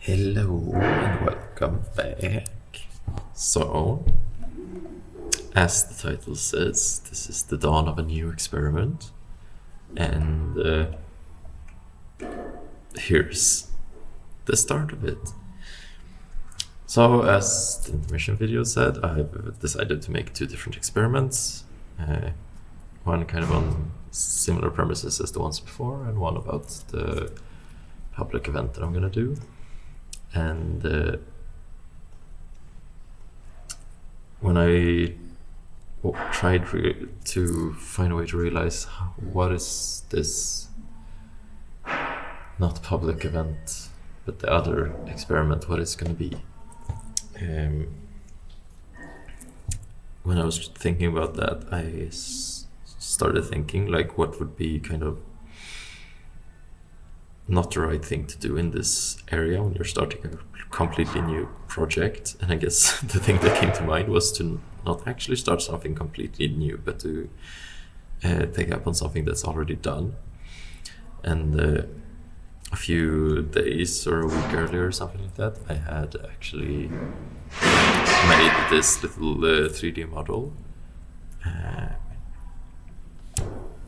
Hello and welcome back. So, as the title says, this is the dawn of a new experiment, and here's the start of it. So, as the intermission video said, I've decided to make two different experiments. One kind of on similar premises as the ones before, and one about the public event that I'm gonna do. And when I tried to find a way to realize what is this not public event but the other experiment, what it's going to be, when I was thinking about that, I started thinking like what would be kind of not the right thing to do in this area when you're starting a completely new project. And I guess the thing that came to mind was to not actually start something completely new, but to take up on something that's already done. And a few days or a week earlier or something like that, I had actually made this little 3D model,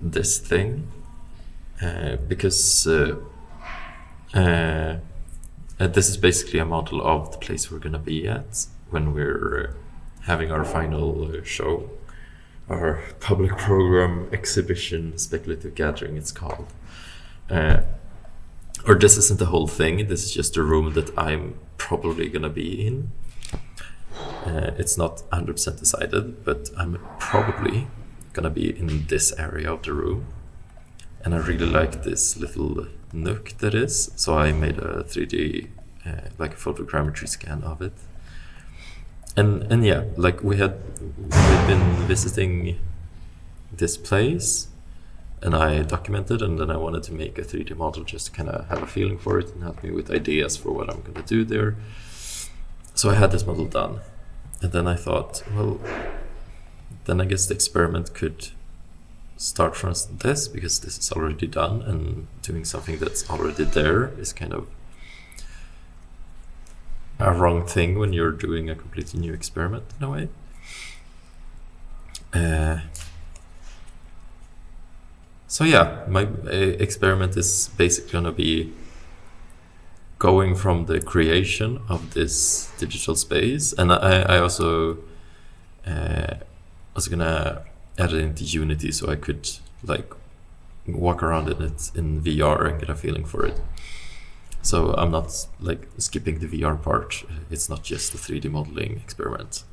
this thing, because this is basically a model of the place we're going to be at when we're having our final show, our public program exhibition, speculative gathering it's called. Or this isn't the whole thing, this is just a room that I'm probably going to be in. It's not 100% decided, but I'm probably going to be in this area of the room. And I really like this little nook that is, so I made a 3D, like a photogrammetry scan of it. And yeah, like we've been visiting this place, and I documented, and then I wanted to make a 3D model just to kind of have a feeling for it and help me with ideas for what I'm going to do there. So I had this model done, and then I thought, well, then I guess the experiment could start from this, because this is already done, and doing something that's already there is kind of a wrong thing when you're doing a completely new experiment in a way. So yeah, my experiment is basically going to be going from the creation of this digital space, and I also was gonna add it into Unity so I could like walk around in it in VR and get a feeling for it. So I'm not like skipping the VR part. It's not just a 3D modeling experiment.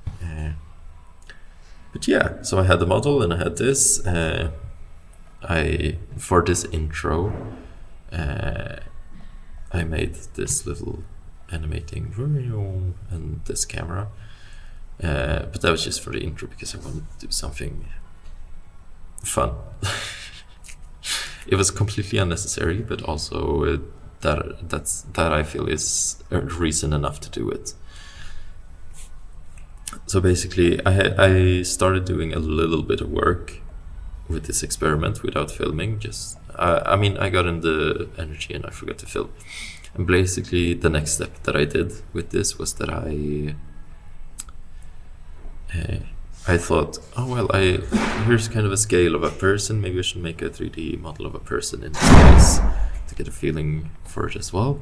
But yeah, so I had the model and I had this. For this intro, I made this little animating and this camera. But that was just for the intro because I wanted to do something fun. It was completely unnecessary, but also that I feel is a reason enough to do it. So basically, I started doing a little bit of work with this experiment without filming. Just I got in the energy and I forgot to film. And basically, the next step that I did with this was that I thought, oh well, here's kind of a scale of a person. Maybe I should make a 3D model of a person in space to get a feeling for it as well.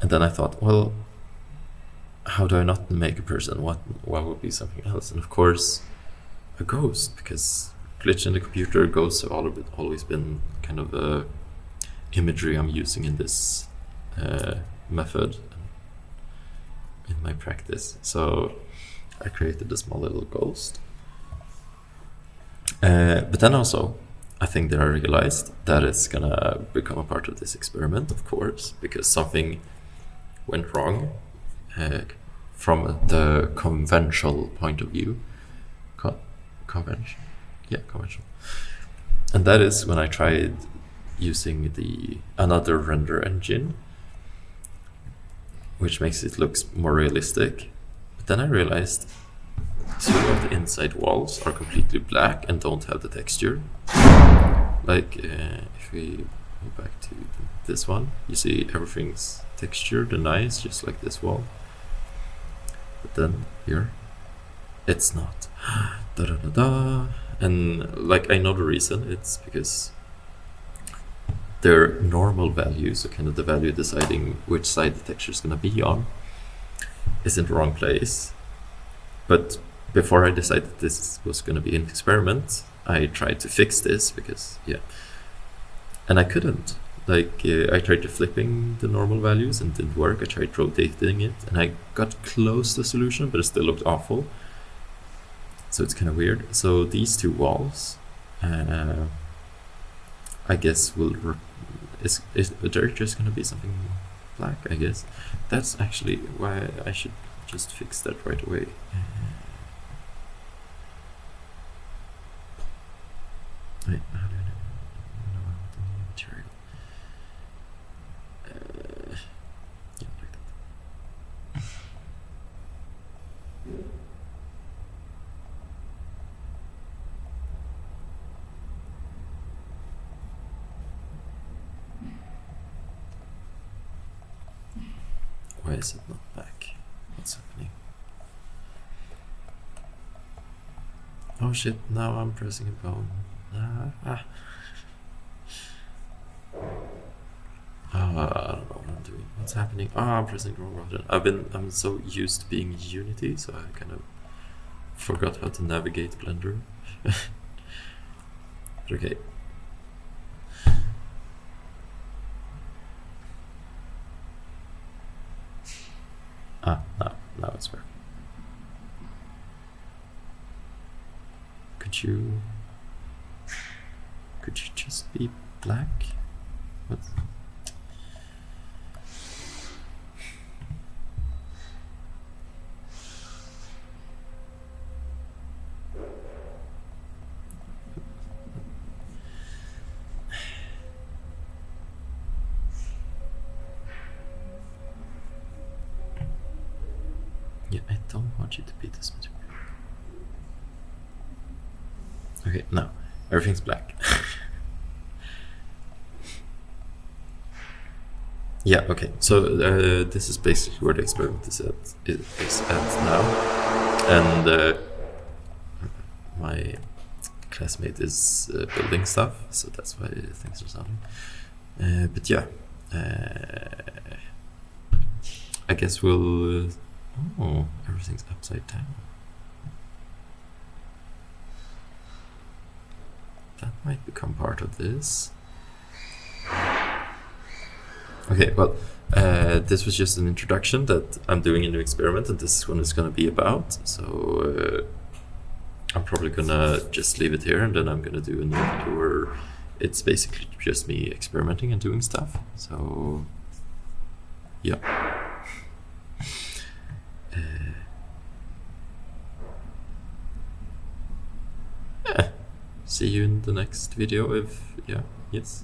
And then I thought, well, how do I not make a person? What would be something else? And of course, a ghost, because glitch in the computer, ghosts have always been kind of the imagery I'm using in this method in my practice. So I created a small little ghost. But then also, I think that I realized that it's gonna become a part of this experiment, of course, because something went wrong from the conventional point of view. Conventional. And that is when I tried using another render engine, which makes it look more realistic. But then I realized two of the inside walls are completely black and don't have the texture. Like if we go back to this one, you see everything's texture, the nice, just like this wall. But then here, it's not. Da da da da. And like, I know the reason. It's because their normal value, so kind of the value deciding which side the texture is going to be on, is in the wrong place. But before I decided this was going to be an experiment, I tried to fix this because, yeah, and I couldn't. Like, I tried to flipping the normal values and it didn't work. I tried rotating it and I got close to the solution, but it still looked awful. So it's kind of weird. So these two walls, I guess is there just going to be something black, I guess. That's actually why I should just fix that right away. Wait, how do I know the new material? Yeah, like that. Why is it not back? What's happening? Oh shit, now I'm pressing a bone. I don't know what I'm doing. What's happening? I'm pressing the wrong button. I'm so used to being Unity, so I kind of forgot how to navigate Blender. But okay. Now it's working. Could you just be black? What? Yeah, I don't want you to be this material. Okay, now everything's black. Yeah, okay, so this is basically where the experiment is at now. And my classmate is building stuff, so that's why things are sounding. But yeah, I guess we'll... oh, everything's upside down. That might become part of this. Okay, well, this was just an introduction that I'm doing a new experiment and this is what it's going to be about. So I'm probably going to just leave it here and then I'm going to do a new video where it's basically just me experimenting and doing stuff. So, yeah. See you in the next video if, yeah, yes.